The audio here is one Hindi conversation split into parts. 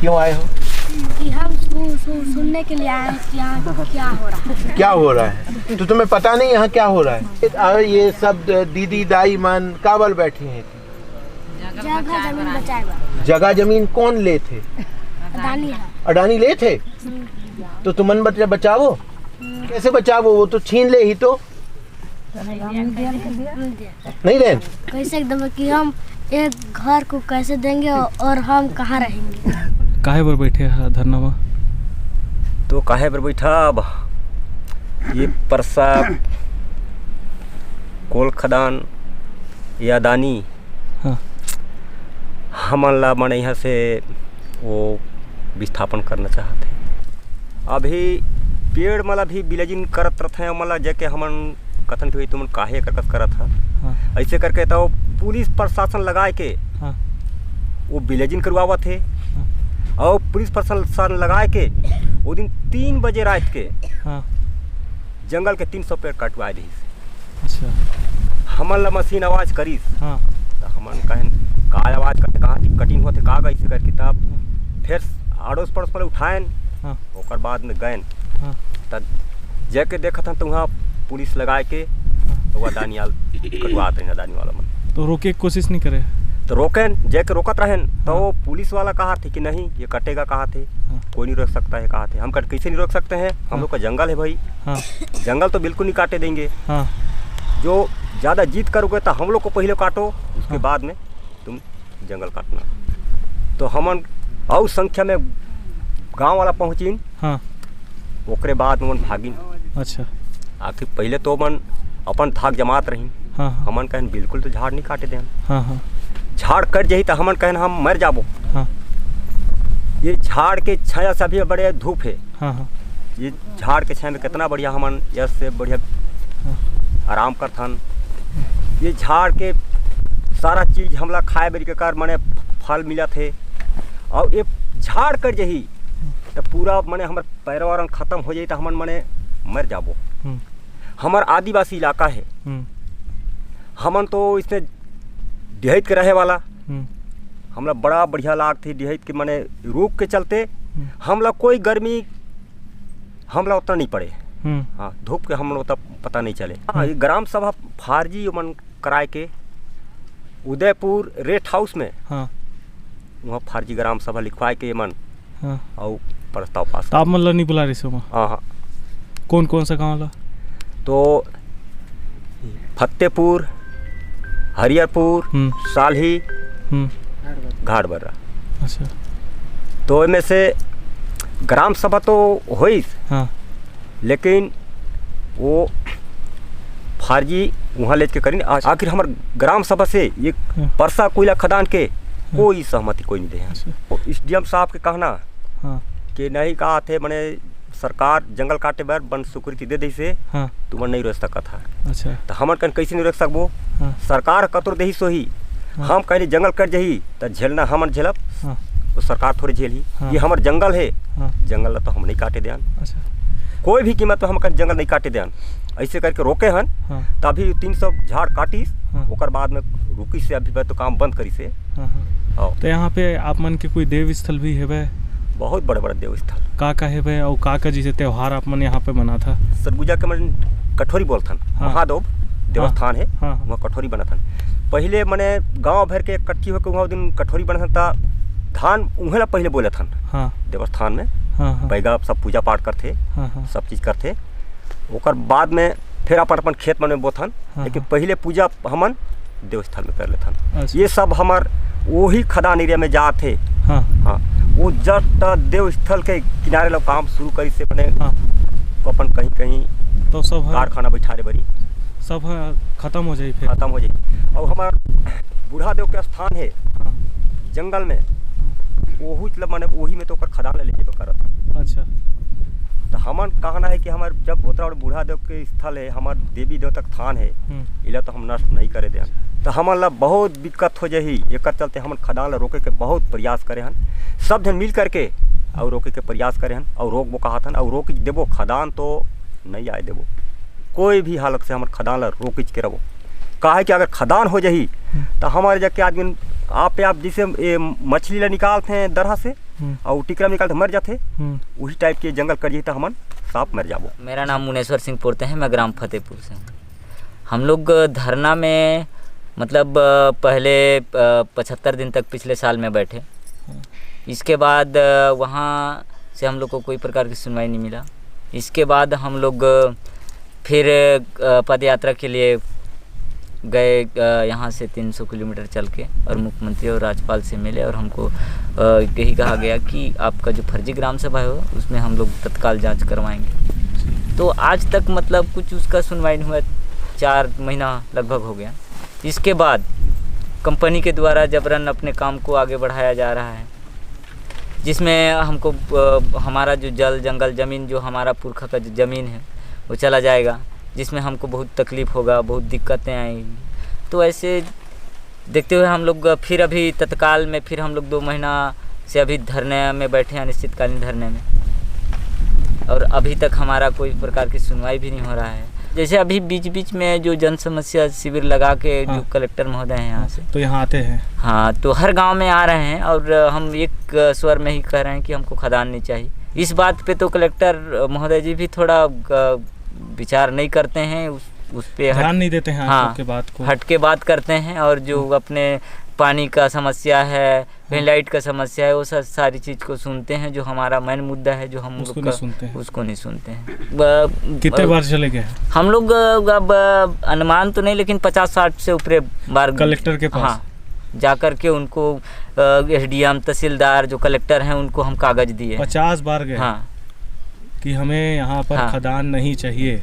क्यों आए हो? कि हम सुनने के लिए आए हैं कि यहाँ क्या हो रहा है। क्या हो रहा है? तो तुम्हें पता नहीं यहाँ क्या हो रहा है? ये सब दीदी दाई मन काबल बैठी हैं। जगह जमीन बचाएगा। जगह जमीन कौन ले थे? अडानी है। अडानी ले थे? तो तुमन बचावो। कैसे बचावो? वो तो छीन ले ही तो। नहीं दें? कैसे एकदम कि हम एक घर को कैसे देंगे और हम कहाँ रहेंगे? काहे पर बैठे हैं धरना में? तो काहे पर बैठा? अब ये परसा कोल खदान या अडानी हाँ। हमन ला मन यहाँ से वो विस्थापन करना चाहते हैं। अभी पेड़ मला भी बिलेजिन करत रहते हैं, मला जाके हमन कथन कि तुम काहे करकस करत था। हाँ। ऐसे करके तो पुलिस प्रशासन लगाए के हाँ। वो बिलेजिन करवावा थे। और पुलिस प्रशासन लगाए के वो दिन 3 बजे रात के हाँ। जंगल के 300 पेड़ कटवाए दी। अच्छा। हमन ला मशीन आवाज करीस। हाँ। तो हमन कहन का आवाज करते कहाँ थी कटिंग होते का गई कर किताब फिर आड़ोस पड़ोस पर उठाएन। हाँ। ओकर बाद में गए। हाँ। तब जाके देखा था तो वहाँ पुलिस लगाए के तो वह दानियाल कटवाते हैं दानी वाला मन। तो रोके की कोशिश नहीं करे? तो रोकन जाके रोकत रहन तो वो पुलिस वाला कहा थे कि नहीं ये कटेगा कहा थे। हाँ। कोई नहीं रोक सकता है कहा थे। हम कैसे नहीं रोक सकते हैं? हम लोग का जंगल है भाई। हाँ। जंगल तो बिल्कुल नहीं काटे देंगे। हाँ। जो ज़्यादा जीत करोगे तो हम लोग को पहले काटो, उसके बाद में तुम जंगल काटना। तो हमन और संख्या में गांव वाला पहुँची। हाँ। ओकरे बाद में भागिन। अच्छा। आखिर पहले तो मन अपन थाक जमात रही। हाँ। हमन कहन बिल्कुल तो झाड़ नहीं काटे दें। हाँ। हाँ। झाड़ कट जाही तो हमन कहन हम मर जाबो। हाँ। ये झाड़ के छाया से भी बड़े धूप है। हाँ। हाँ। ये झाड़ के छाया में कितना बढ़िया हमन इससे बढ़िया आराम करथन। ये झाड़ के सारा चीज हमला खाए बेरी के कार मने फल मिला थे। और ये झाड़ कट जाही तो पूरा मने हमारे पैरवारन खत्म हो जाए तो हमन मने मर जाबो। हमार आदिवासी इलाका है। हमन तो इसमें डिहैत के रहे वाला। हमला बड़ा बढ़िया लाग थी डिहैत के मने रूप के चलते हमला कोई गर्मी हमला उतना नहीं पड़े। हाँ, धूप के हम लोग तब पता नहीं चले। हाँ, ये ग्राम सभा फारजी मन कराए के उदयपुर रेस्ट हाउस में। हाँ। वहाँ फारजी ग्राम सभा लिखवाए के मन। हाँ। और प्रस्ताव पास। तो आप मतलब नहीं बुला रहे से वहाँ? हाँ। हाँ। कौन कौन सा गाँव ला? तो फतेहपुर, हरिहरपुर, सालही, घाटबर्रा। अच्छा। तो इनमें से ग्राम सभा तो हुई। हाँ। लेकिन वो फारजी वहाँ ले के करी। आखिर हमारे ग्राम सभा से ये परसा कोयला खदान के कोई सहमति कोई नहीं दे। अच्छा। एसडीएम साहब के कहना कि नहीं कहा थे मैंने सरकार जंगल काटे बार वन स्वीकृति दे दी से तुम नहीं रोक सकता था। अच्छा। तो हमन कन कैसे नहीं रोक सकबो? सरकार कतोर दही सोही। हम कहली जंगल कट जही तो झेलना हमन झेलब। तो सरकार थोड़ी झेली। ये हमार जंगल है। जंगल तो हम नहीं काटे देन। अच्छा। कोई भी कीमत पर हम जंगल नहीं काटे देन। ऐसे करके रोके हन। तभी 300 झाड़ काटी। ओकर बाद में रुकी से अभी तो काम बंद करी से। तो यहाँ पे आप मन के कोई देव स्थल भी है? बहुत बड़े बड़े देव स्थल का है भाई? और का जैसे त्योहार आप मन यहाँ पे मना था? सरगुजा के मन कठोरी बोलथन। महादेव देवस्थान है। वहाँ कठोरी बना था। पहले मने गांव भर के कटकी होकर वहाँ दिन कठोरी बना था। धान उन्हें ला पहले बोले थन। देवस्थान में बैगा सब पूजा पाठ करते। सब चीज करते। ओकर बाद में फिर अपन अपन खेत मन में बोथन। लेकिन पहले पूजा हमन देवस्थल में कर लेथन। ये सब हमार वही खदान एरिया में जाते। हाँ। वो जस्ट देव स्थल के किनारे लोग काम शुरू करी से बने। अपन कहीं कहीं तो सब कारखाना बैठा रे बड़ी सब खत्म हो जाए। फिर खत्म हो जाए। और हमार बूढ़ा देव के स्थान है जंगल में। वही मैंने वही में तो खदान ले जेबे करत। अच्छा। तो हमन कहना है कि हमारे जब होता और बूढ़ा देव के स्थल है हमार देवी देवता का स्थान है। इला तो हम नष्ट नहीं करे दें। तो हमन ला बहुत दिक्कत हो जाही। एक चलते हमन खदान ला रोके के बहुत प्रयास करे हन। सब जन मिल करके और रोके के प्रयास करे हन। और रोक वो कहा था और रोक देवो खदान तो नहीं आए देवो। कोई भी हालत से हमन खदान ला रोक के रहो। कहा है कि अगर खदान हो जाही तो हमारे जाके आदमी आप जैसे मछली ला निकालते हैं दरहा से और टिकरा निकाल मर जाते, वही टाइप के जंगल करिए तो हमन सांप मर जाबो। मेरा नाम मुनेश्वर सिंह पोरते हैं, मैं ग्राम फतेहपुर से हूँ। हम लोग धरना में मतलब पहले 75 दिन तक पिछले साल में बैठे। इसके बाद वहाँ से हम लोग को कोई प्रकार की सुनवाई नहीं मिला। इसके बाद हम लोग फिर पद यात्रा के लिए गए यहाँ से 300 किलोमीटर चल के, और मुख्यमंत्री और राज्यपाल से मिले और हमको यही कहा गया कि आपका जो फर्जी ग्राम सभा है उसमें हम लोग तत्काल जांच करवाएंगे। तो आज तक मतलब कुछ उसका सुनवाई नहीं हुआ, 4 महीना लगभग हो गया। इसके बाद कंपनी के द्वारा जबरन अपने काम को आगे बढ़ाया जा रहा है, जिसमें हमको हमारा जो जल जंगल ज़मीन जो हमारा पुरखा का जो ज़मीन है वो चला जाएगा, जिसमें हमको बहुत तकलीफ़ होगा, बहुत दिक्कतें आएंगी। तो ऐसे देखते हुए हम लोग फिर अभी तत्काल में फिर हम लोग 2 महीना से अभी धरने में बैठे हैं, अनिश्चितकालीन धरने में, और अभी तक हमारा कोई प्रकार की सुनवाई भी नहीं हो रहा है। जैसे अभी बीच बीच में जो जन समस्या शिविर लगा के जो कलेक्टर महोदय हैं यहाँ से, तो यहाँ आते हैं। हाँ, तो हर गांव में आ रहे हैं और हम एक स्वर में ही कह रहे हैं कि हमको खदान नहीं चाहिए। इस बात पे तो कलेक्टर महोदय जी भी थोड़ा विचार नहीं करते हैं, उस पे ध्यान नहीं देते हैं। हाँ, के बात को हट के बात करते हैं, और जो अपने पानी का समस्या है, कहीं लाइट का समस्या है, वो सारी चीज़ को सुनते हैं। जो हमारा मेन मुद्दा है जो हम उसको लोग नहीं सुनते हैं। उसको नहीं सुनते हैं। कितने बार चले गए हम लोग अब अनुमान तो नहीं, लेकिन 50-60 से ऊपर बार कलेक्टर के पास? हाँ, जा कर के उनको SDM तहसीलदार जो कलेक्टर हैं उनको हम कागज दिए। 50 बार गए? हाँ, कि हमें यहाँ पर खदान नहीं चाहिए।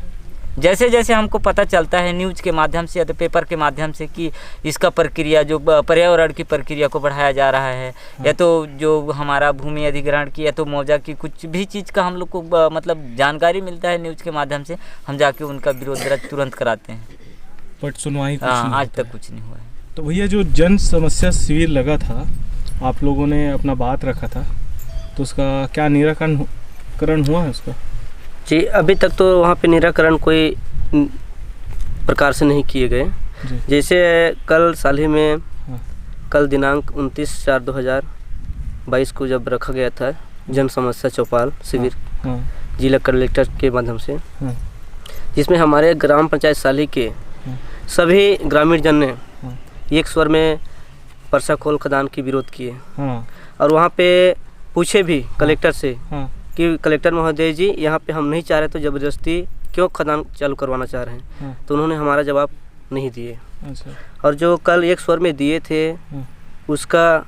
जैसे जैसे हमको पता चलता है न्यूज़ के माध्यम से या तो पेपर के माध्यम से कि इसका प्रक्रिया जो पर्यावरण की प्रक्रिया को बढ़ाया जा रहा है, या तो जो हमारा भूमि अधिग्रहण की या तो मौजा की कुछ भी चीज़ का हम लोग को मतलब जानकारी मिलता है न्यूज़ के माध्यम से, हम जाके उनका विरोध तुरंत कराते हैं। बट सुनवाई आज तक कुछ नहीं हुआ है। तो भैया जो जन समस्या शिविर लगा था, आप लोगों ने अपना बात रखा था, तो उसका क्या निराकरण हुआ है उसका? जी, अभी तक तो वहाँ पे निराकरण कोई प्रकार से नहीं किए गए। जैसे कल साल ही में कल दिनांक 29/4/2022 को जब रखा गया था जन समस्या चौपाल शिविर जिला कलेक्टर के माध्यम से, जिसमें हमारे ग्राम पंचायत साली के सभी ग्रामीण जन ने एक स्वर में परसा खोल खदान की विरोध किए, और वहाँ पे पूछे भी कलेक्टर से कि कलेक्टर महोदय जी, यहाँ पे हम नहीं चाह रहे तो ज़बरदस्ती क्यों खदान चालू करवाना चाह रहे हैं? तो उन्होंने हमारा जवाब नहीं दिए। अच्छा। और जो कल एक स्वर में दिए थे उसका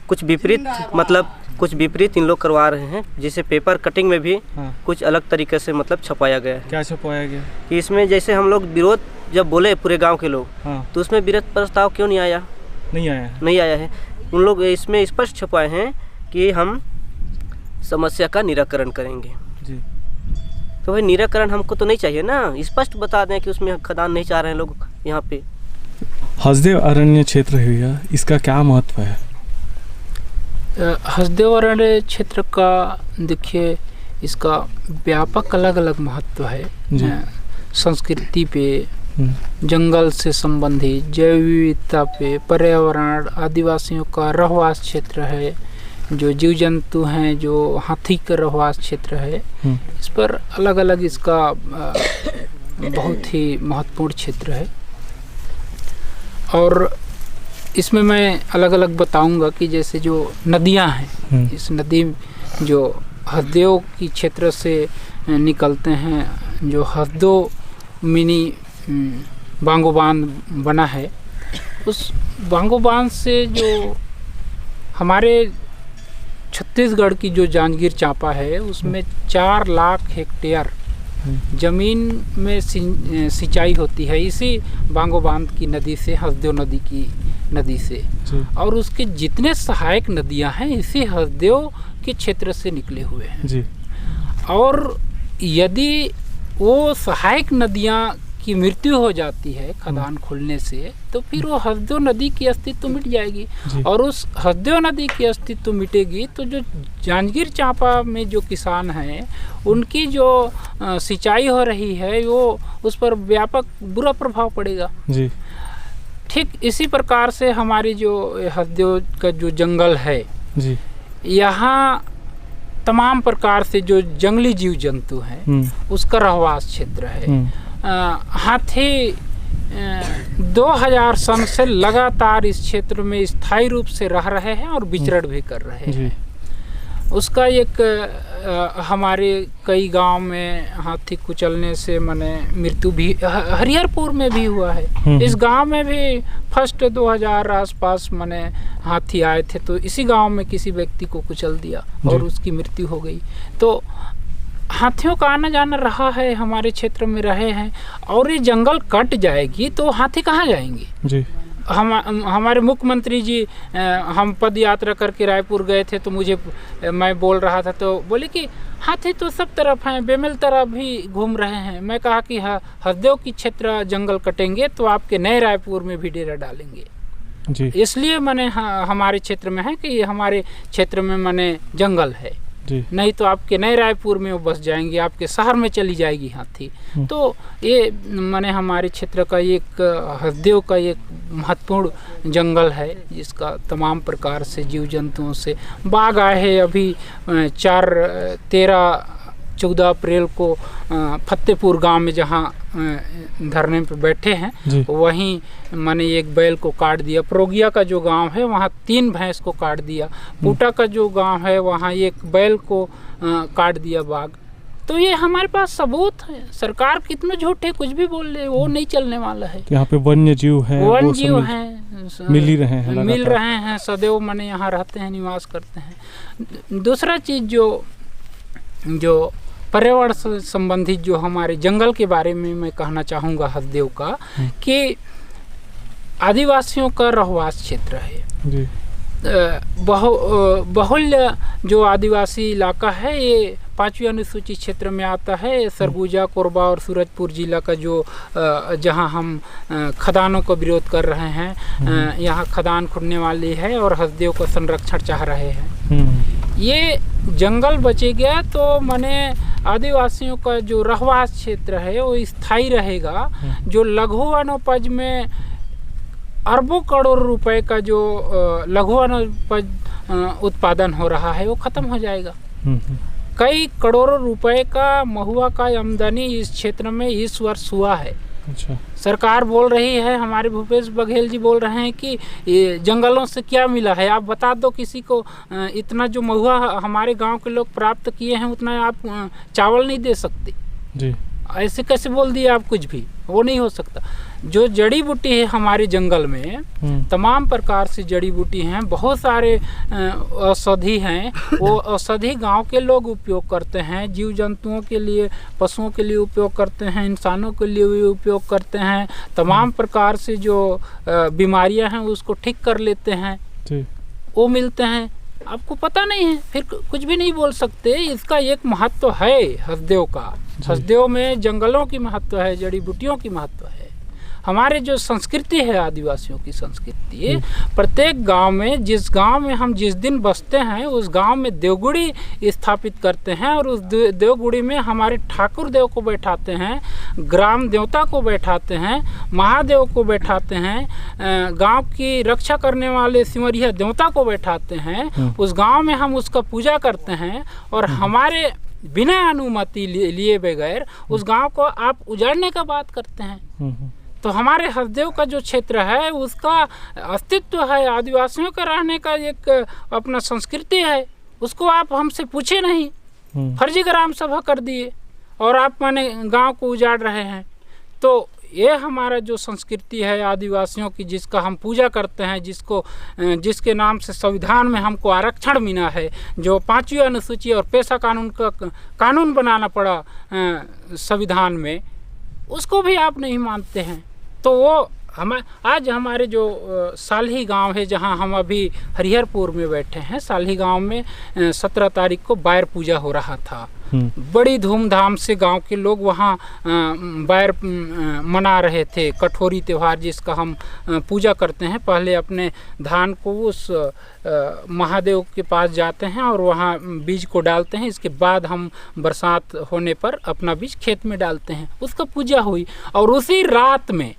कुछ विपरीत, मतलब कुछ विपरीत इन लोग करवा रहे हैं। जैसे पेपर कटिंग में भी कुछ अलग तरीके से मतलब छपाया गया है। क्या छपाया गया? कि इसमें जैसे हम लोग विरोध जब बोले पूरे गाँव के लोग, तो उसमें विरोध प्रस्ताव क्यों नहीं आया? नहीं आया है। उन लोग इसमें स्पष्ट छपाए हैं कि हम समस्या का निराकरण करेंगे जी। तो भाई निराकरण हमको तो नहीं चाहिए ना, स्पष्ट बता दें कि उसमें खदान नहीं चाह रहे हैं लोग यहाँ पे। हसदेव अरण्य क्षेत्र है, इसका क्या महत्व है? हसदेव अरण्य क्षेत्र का देखिए, इसका व्यापक अलग अलग महत्व है। संस्कृति पे, जंगल से संबंधित, जैव विविधता पे, पर्यावरण, आदिवासियों का रहवास क्षेत्र है, जो जीव जंतु हैं, जो हाथी का रहवास क्षेत्र है, इस पर अलग अलग इसका बहुत ही महत्वपूर्ण क्षेत्र है। और इसमें मैं अलग अलग बताऊंगा कि जैसे जो नदियां हैं, इस नदी जो हसदेव की क्षेत्र से निकलते हैं, जो हसदेव मिनी बांगो बांध बना है, उस बांगो बांध से जो हमारे छत्तीसगढ़ की जो जांजगीर चांपा है, उसमें 4 लाख हेक्टेयर ज़मीन में सिंचाई होती है इसी बांगो बांध की नदी से, हसदेव नदी की नदी से। और उसके जितने सहायक नदियां हैं इसी हसदेव के क्षेत्र से निकले हुए हैं जी। और यदि वो सहायक नदियां की मृत्यु हो जाती है खदान खुलने से, तो फिर वो हसदेव नदी की अस्तित्व मिट जाएगी। और उस हसदेव नदी की अस्तित्व मिटेगी तो जो जांजगीर चांपा में जो किसान हैं उनकी जो सिंचाई हो रही है वो उस पर व्यापक बुरा प्रभाव पड़ेगा जी। ठीक इसी प्रकार से हमारी जो हसदेव का जो जंगल है जी, यहाँ तमाम प्रकार से जो जंगली जीव जंतु हैं उसका रहवास क्षेत्र है। हाथी 2000 सन से लगातार इस क्षेत्र में स्थायी रूप से रह रहे हैं और विचरण भी कर रहे हैं। उसका एक हमारे कई गांव में हाथी कुचलने से माने मृत्यु भी हरिहरपुर में भी हुआ है। इस गांव में भी फर्स्ट 2000 आसपास माने हाथी आए थे, तो इसी गांव में किसी व्यक्ति को कुचल दिया और उसकी मृत्यु हो गई। तो हाथियों का आना जाना रहा है, हमारे क्षेत्र में रहे हैं, और ये जंगल कट जाएगी तो हाथी कहाँ जाएंगे जी। हमारे मुख्यमंत्री जी, हम पद यात्रा करके रायपुर गए थे तो मैं बोल रहा था तो बोले कि हाथी तो सब तरफ हैं, बेमेल तरफ भी घूम रहे हैं। मैं कहा कि हसदेव की क्षेत्र जंगल कटेंगे तो आपके नए रायपुर में भी डेरा डालेंगे जी। इसलिए मैंने हमारे क्षेत्र में है कि हमारे क्षेत्र में मैंने जंगल है जी। नहीं तो आपके नए रायपुर में वो बस जाएंगे, आपके शहर में चली जाएगी हाथी। तो ये माने हमारे क्षेत्र का एक हसदेव का एक महत्वपूर्ण जंगल है जिसका तमाम प्रकार से जीव जंतुओं से बाघ आए हैं। अभी 14 अप्रैल को फतेहपुर गांव में जहां धरने पे बैठे हैं वहीं मैंने एक बैल को काट दिया। प्रोगिया का जो गांव है वहां 3 भैंस को काट दिया। पूटा का जो गांव है वहां एक बैल को काट दिया बाघ। तो ये हमारे पास सबूत है। सरकार कितने झूठे कुछ भी बोल रहे, वो नहीं चलने वाला है। यहाँ पे वन्य जीव हैं, मिल रहे हैं सदैव मैंने यहाँ रहते हैं, निवास करते हैं। दूसरा चीज जो पर्यावरण से संबंधित जो हमारे जंगल के बारे में मैं कहना चाहूँगा हसदेव का, कि आदिवासियों का रहवास क्षेत्र है जी। बहुल्य जो आदिवासी इलाका है ये 5वीं अनुसूची क्षेत्र में आता है। सरगुजा, कोरबा और सूरजपुर जिला का जो जहां हम खदानों का विरोध कर रहे हैं, यहाँ खदान खुदने वाली है और हसदेव का संरक्षण चाह रहे हैं। ये जंगल बचेगा तो माने आदिवासियों का जो रहवास क्षेत्र है वो स्थायी रहेगा। जो लघु वनोपज में अरबों करोड़ रुपए का जो लघु वनोपज उत्पादन हो रहा है वो खत्म हो जाएगा। कई करोड़ों रुपए का महुआ का आमदनी इस क्षेत्र में इस वर्ष हुआ है। अच्छा। सरकार बोल रही है, हमारे भूपेश बघेल जी बोल रहे हैं कि ये जंगलों से क्या मिला है, आप बता दो किसी को। इतना जो महुआ हमारे गांव के लोग प्राप्त किए हैं उतना आप चावल नहीं दे सकते जी। ऐसे कैसे बोल दिए आप? कुछ भी वो नहीं हो सकता। जो जड़ी बूटी है हमारे जंगल में, तमाम प्रकार से जड़ी बूटी हैं, बहुत सारे औषधि हैं। वो औषधि गांव के लोग उपयोग करते हैं, जीव जंतुओं के लिए, पशुओं के लिए उपयोग करते हैं, इंसानों के लिए भी उपयोग करते हैं। तमाम प्रकार से जो बीमारियां हैं उसको ठीक कर लेते हैं, वो मिलते हैं। आपको पता नहीं है फिर कुछ भी नहीं बोल सकते। इसका एक महत्व है हसदेव का। हसदेव में जंगलों की महत्व है, जड़ी बूटियों की महत्व है। हमारे जो संस्कृति है आदिवासियों की संस्कृति, प्रत्येक गांव में, जिस गांव में हम जिस दिन बसते हैं उस गांव में देवगुड़ी स्थापित करते हैं और उस देवगुड़ी में हमारे ठाकुर देव को बैठाते हैं, ग्राम देवता को बैठाते हैं, महादेव को बैठाते हैं, गांव की रक्षा करने वाले सिमरिया देवता को बैठाते हैं। उस गांव में हम उसका पूजा करते हैं और हमारे बिना अनुमति लिए बगैर उस गांव को आप उजाड़ने का बात करते हैं। तो हमारे हसदेव का जो क्षेत्र है उसका अस्तित्व है, आदिवासियों का रहने का एक अपना संस्कृति है, उसको आप हमसे पूछे नहीं, फर्जी ग्राम सभा कर दिए और आप माने गांव को उजाड़ रहे हैं। तो ये हमारा जो संस्कृति है आदिवासियों की, जिसका हम पूजा करते हैं, जिसके नाम से संविधान में हमको आरक्षण मिला है, जो 5वीं अनुसूची और पेशा कानून का कानून बनाना पड़ा संविधान में, उसको भी आप नहीं मानते हैं। तो वो आज हमारे जो सालही गांव है जहां हम अभी हरिहरपुर में बैठे हैं, सालही गांव में 17 तारीख को बायर पूजा हो रहा था। बड़ी धूमधाम से गांव के लोग वहां बायर मना रहे थे, कठोरी त्यौहार जिसका हम पूजा करते हैं। पहले अपने धान को उस महादेव के पास जाते हैं और वहां बीज को डालते हैं, इसके बाद हम बरसात होने पर अपना बीज खेत में डालते हैं। उसका पूजा हुई और उसी रात में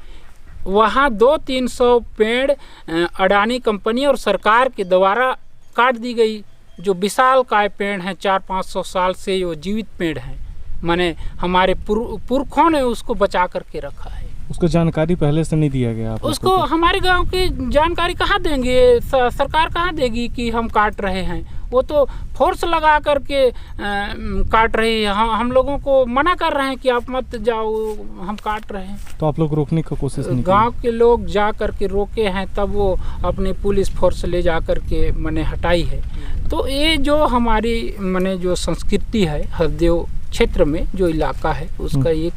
वहाँ 200-300 पेड़ अडानी कंपनी और सरकार के द्वारा काट दी गई जो विशालकाय पेड़ हैं, 400-500 साल से जो जीवित पेड़ हैं, माने हमारे पुरखों ने उसको बचा करके रखा है। उसको जानकारी पहले से नहीं दिया गया आप उसको हमारे गांव की जानकारी कहाँ देंगे, सरकार कहाँ देगी कि हम काट रहे हैं। वो तो फोर्स लगा करके काट रही है। हम लोगों को मना कर रहे हैं कि आप मत जाओ, हम काट रहे हैं। तो आप लोग रोकने की कोशिश नहीं गांव के लोग जा करके रोके हैं, तब वो अपनी पुलिस फोर्स ले जा करके मैंने हटाई है। तो ये जो हमारी मैंने जो संस्कृति है, हरदेव क्षेत्र में जो इलाका है उसका एक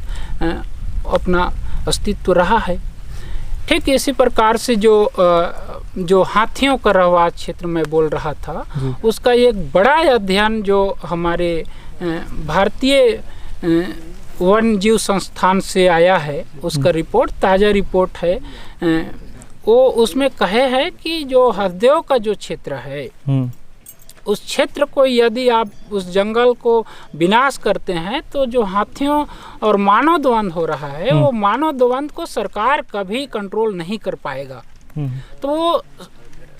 अपना अस्तित्व रहा है। ठीक इसी प्रकार से जो हाथियों का रहवास क्षेत्र में बोल रहा था, उसका एक बड़ा अध्ययन जो हमारे भारतीय वन जीव संस्थान से आया है, उसका रिपोर्ट ताज़ा रिपोर्ट है। वो उसमें कहे है कि जो हरदेव का जो क्षेत्र है, उस क्षेत्र को यदि आप उस जंगल को विनाश करते हैं तो जो हाथियों और मानव द्वंद हो रहा है, वो मानव द्वंद को सरकार कभी कंट्रोल नहीं कर पाएगा। तो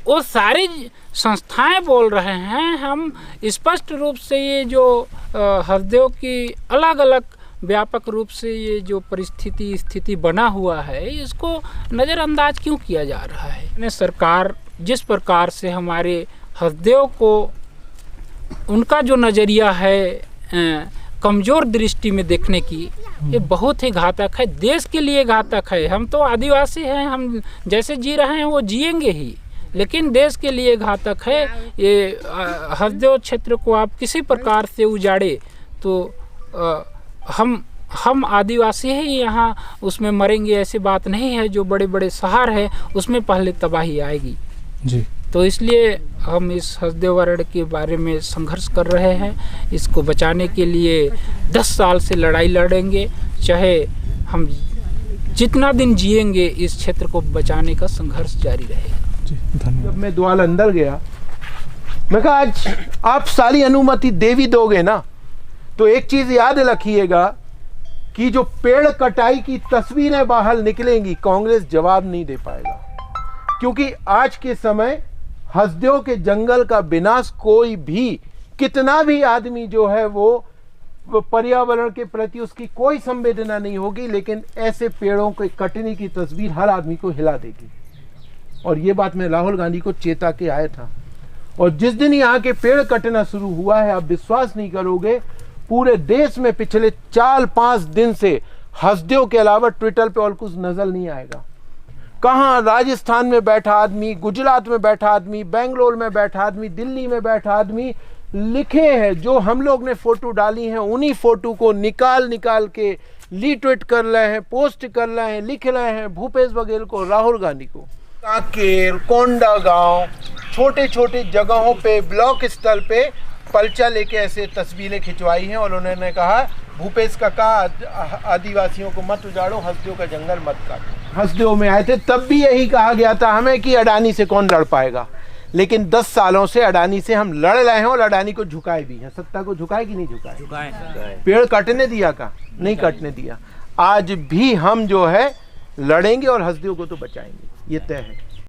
वो सारी संस्थाएं बोल रहे हैं, हम स्पष्ट रूप से ये जो हरदेव की अलग अलग व्यापक रूप से ये जो स्थिति बना हुआ है, इसको नज़रअंदाज क्यों किया जा रहा है। सरकार जिस प्रकार से हमारे हरदेव को उनका जो नज़रिया है कमज़ोर दृष्टि में देखने की, ये बहुत ही घातक है, देश के लिए घातक है। हम तो आदिवासी हैं, हम जैसे जी रहे हैं वो जिएंगे ही, लेकिन देश के लिए घातक है। ये हरदेव क्षेत्र को आप किसी प्रकार से उजाड़े तो हम आदिवासी ही यहाँ उसमें मरेंगे, ऐसी बात नहीं है। जो बड़े बड़े शहर है उसमें पहले तबाही आएगी जी। तो इसलिए हम इस हरदेव अरण्य के बारे में संघर्ष कर रहे हैं। इसको बचाने के लिए 10 साल से लड़ाई लड़ेंगे, चाहे हम जितना दिन जिएंगे इस क्षेत्र को बचाने का संघर्ष जारी रहेगा जी। धन्यवाद। जब मैं द्वाल अंदर गया, मैं कहा आज आप सारी अनुमति दे भी दोगे ना, तो एक चीज याद रखिएगा कि जो पेड़ कटाई की तस्वीरें बाहर निकलेंगी, कांग्रेस जवाब नहीं दे पाएगा। क्योंकि आज के समय हरदेव के जंगल का विनाश कोई भी, कितना भी आदमी जो है वो पर्यावरण के प्रति उसकी कोई संवेदना नहीं होगी, लेकिन ऐसे पेड़ों के कटने की तस्वीर हर आदमी को हिला देगी। और ये बात मैं राहुल गांधी को चेता के आया था। और जिस दिन यहाँ के पेड़ कटना शुरू हुआ है, आप विश्वास नहीं करोगे, पूरे देश में पिछले 4-5 दिन से हरदेव के अलावा ट्विटर पे और कुछ नजर नहीं आएगा। कहाँ राजस्थान में बैठा आदमी, गुजरात में बैठा आदमी, बेंगलोर में बैठा आदमी, दिल्ली में बैठा आदमी लिखे हैं, जो हम लोग ने फोटो डाली हैं उन्हीं फोटो को निकाल के रीट्वीट कर रहे हैं, पोस्ट कर रहे हैं, लिख रहे हैं भूपेश बघेल को, राहुल गांधी को। कांकेर, कोंडागांव, छोटे छोटे जगहों पे ब्लॉक स्तर पे पर्चा लेके ऐसे तस्वीरें खिंचवाई हैं और उन्होंने कहा भूपेश का आदिवासियों को मत उजाड़ो, हरदेव का जंगल मत काटो। हरदेव में आए थे तब भी यही कहा गया था हमें कि अडानी से कौन लड़ पाएगा, लेकिन 10 सालों से अडानी से हम लड़ रहे हैं और अडानी को झुकाए भी हैं। सत्ता को झुकाए कि नहीं झुकाए? पेड़ काटने दिया का? नहीं काटने दिया। आज भी हम जो है लड़ेंगे और हरदेव को तो बचाएंगे, ये तय है।